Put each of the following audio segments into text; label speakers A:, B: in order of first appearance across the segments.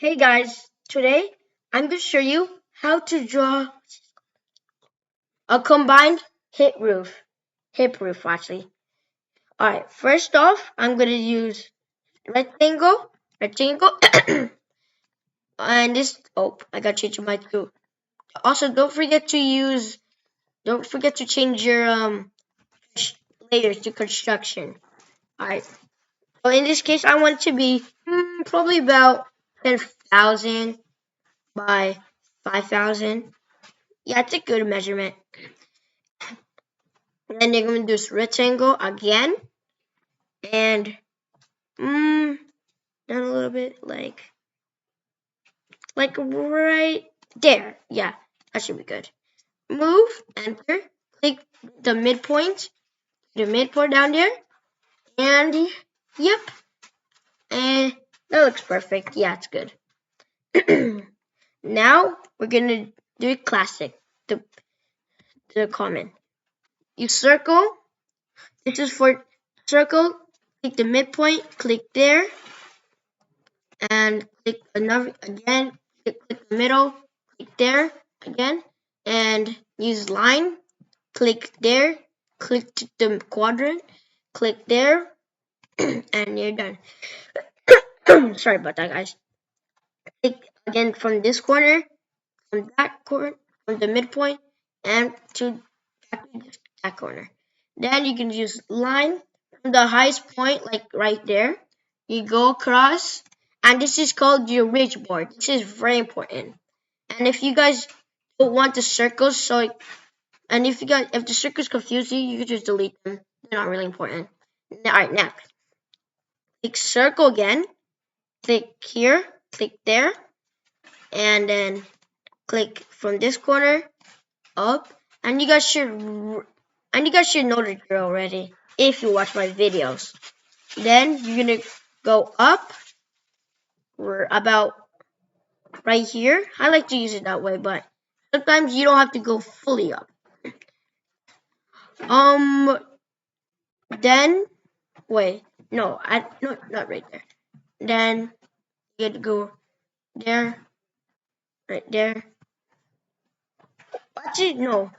A: Hey guys, today I'm going to show you how to draw a combined hip roof actually. Alright, first off, I'm going to use rectangle, and I got to change my tool. Also, don't forget to change your layers to construction. Alright, so in this case, I want it to be probably about 10,000 by 5,000. Yeah, it's a good measurement. Then you're going to do this rectangle again, and down a little bit, like right there. Yeah, that should be good. Move, enter, click the midpoint down there, and yep, and that looks perfect. Yeah, it's good. Now we're gonna do it classic, the common. You circle. This is for circle. Click the midpoint. Click there. And click another again, click the middle, click there again, and use line, click there, click the quadrant, click there, and you're done. Sorry about that, guys. Click again from this corner, from that corner, from the midpoint, and to that corner. Then you can use line from the highest point, like right there. You go across, and this is called your ridge board. This is very important. And if you guys don't want the circles, if the circles confuse you, you can just delete them. They're not really important. All right, next, click circle again. Click here, click there, and then click from this corner up. And you guys should know the drill already if you watch my videos. Then you're gonna go up about right here. I like to use it that way, but sometimes you don't have to go fully up. Then wait, no, not right there. Then you have to go there, right there. Actually, no,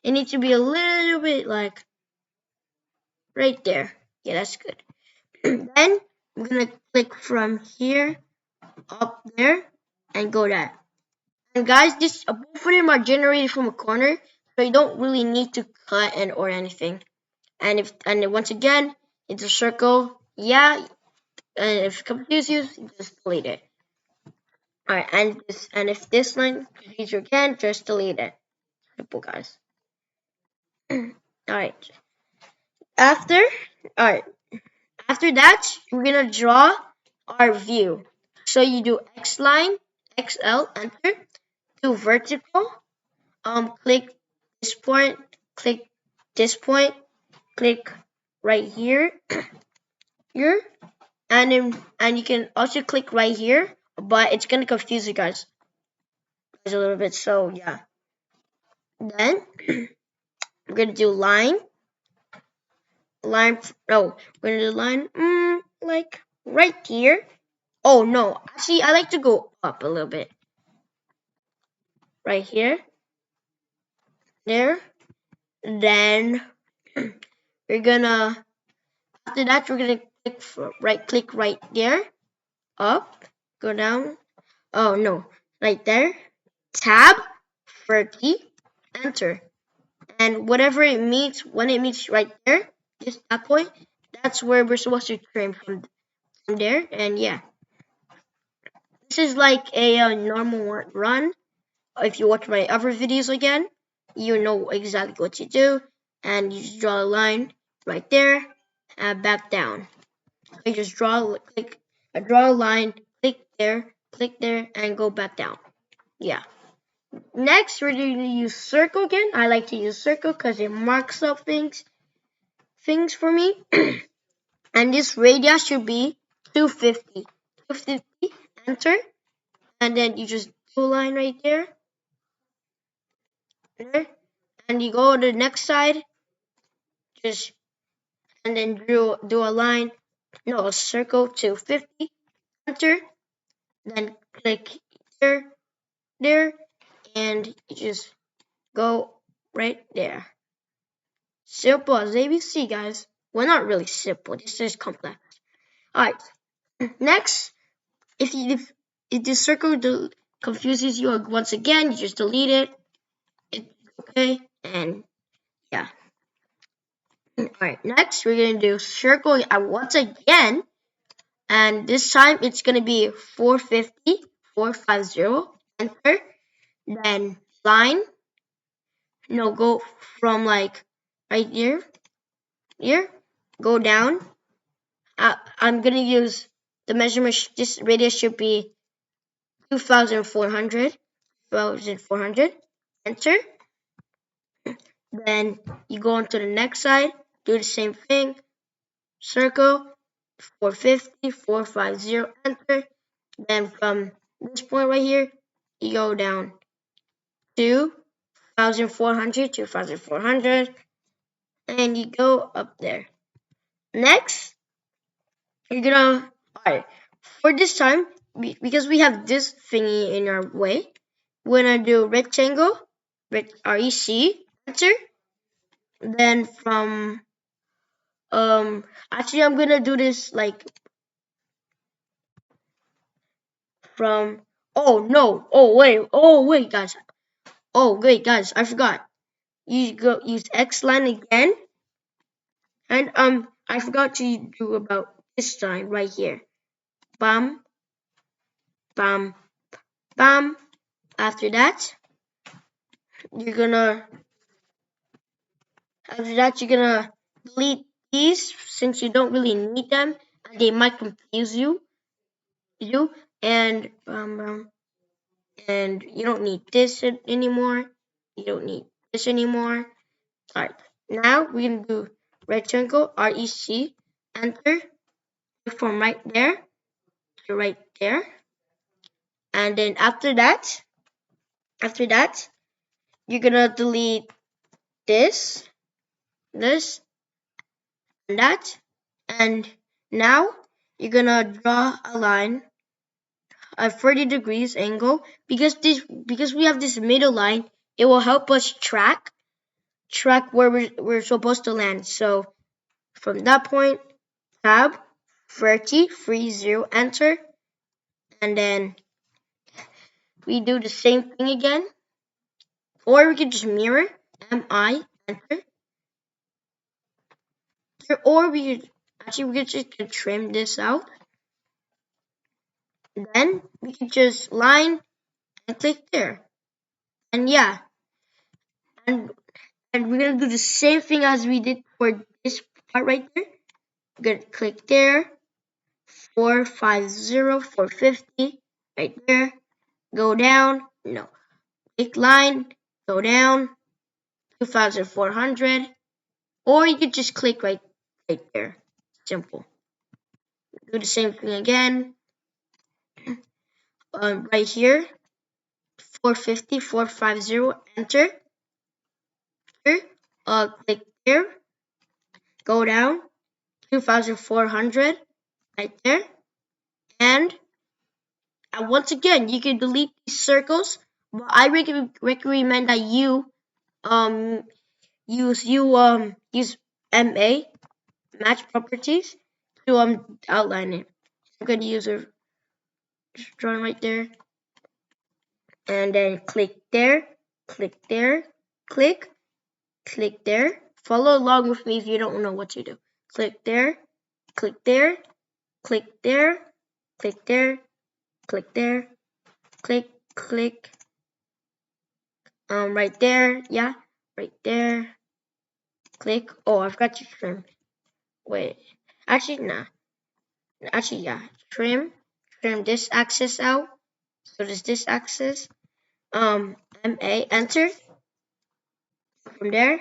A: it needs to be a little bit like right there. Yeah, that's good. Then I'm gonna click from here up there and go there. And guys, both of them are generated from a corner, so you don't really need to cut or anything. And once again, it's a circle. Yeah, and if it confuses you, just delete it. Alright, and if this line confuses you again, just delete it. Simple, guys. Alright. After after that, we're gonna draw our view. So you do X line, XL, enter, do vertical, click this point, click this point, click right here, and you can also click right here, but it's gonna confuse you guys a little bit. So yeah. Then we're gonna do line. No, we're gonna do line. Like right here. Oh no, actually I like to go up a little bit. Right here, there. Then we're gonna after that we're gonna click right there, up, go down. Oh no, right there. Tab 30, enter. And whatever it meets, when it meets right there, just that point, that's where we're supposed to trim from there. And yeah, this is like a normal run. If you watch my other videos again, you know exactly what to do. And you just draw a line right there and back down. You just draw a line, click there, and go back down. Yeah. Next, we're going to use circle again. I like to use circle because it marks up things for me. And this radius should be 250. 250, enter. And then you just do a line right there. And you go to the next side. And then do a line. No, a circle 250. Enter. then click here, there, and you just go right there. Simple as ABC, guys. Well, not really simple. This is complex. Alright, next, if the circle confuses you once again, you just delete it. It's okay, and yeah. Alright, next we're going to do circle once again, and this time it's going to be 450, 450, enter, then line, go from like right here, go down. I'm going to use the measurement, this radius should be 2,400, enter. Then you go on to the next side, do the same thing, circle, 450, 450, enter. Then from this point right here, you go down 2,400, 2,400, and you go up there. Next, you're gonna, alright, for this time, because we have this thingy in our way, we're gonna do rectangle, REC, enter. Then from, actually I'm gonna do this like from, oh no, oh wait guys, I forgot. You go use X line again, and I forgot to do about this line right here. Bam, bam, bam. After that, you're gonna delete these since you don't really need them, and they might confuse you. And and you don't need this anymore. You don't need this anymore. Alright, now we're gonna do rectangle, REC, enter, from right there to right there. And then after that, you're gonna delete this, and that. And now you're gonna draw a line, a 30 degrees angle, because we have this middle line, it will help us track where we're supposed to land. So from that point, tab 30, 30, enter, and then we do the same thing again, or we can just mirror MI, enter, or we could just trim this out. Then we can just line and click there, and yeah, and we're gonna do the same thing as we did for this part right there. We're gonna click there, 450, 450, right there. Go down, no, click line, go down, 2,400, or you could just click right there. Simple. Do the same thing again. Right here, 450, 450, enter. Here, click there, go down, 2,400, right there, and once again, you can delete these circles, but I recommend that you use MA, match properties, to outline it. I'm gonna use a drawing right there, and then click there, click there, click there. Follow along with me if you don't know what to do. Click there, click there, click there, click there, click there, click, right there, yeah, right there, click. Oh, I forgot to trim. Wait, actually, nah. Actually, yeah, trim this axis out. So there's this axis. MA, enter. From there,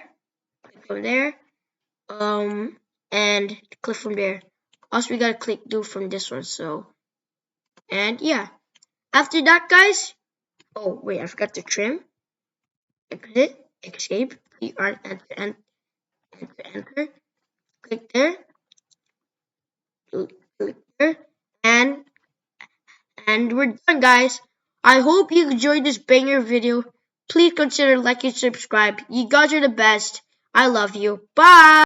A: and click from there. Also, we gotta click do from this one. So, and yeah, after that, guys. Oh wait, I forgot to trim. Exit, escape, PR, enter, enter. Click there, and And we're done, guys. I hope you enjoyed this banger video. Please consider liking and subscribe. You guys are the best. I love you. Bye!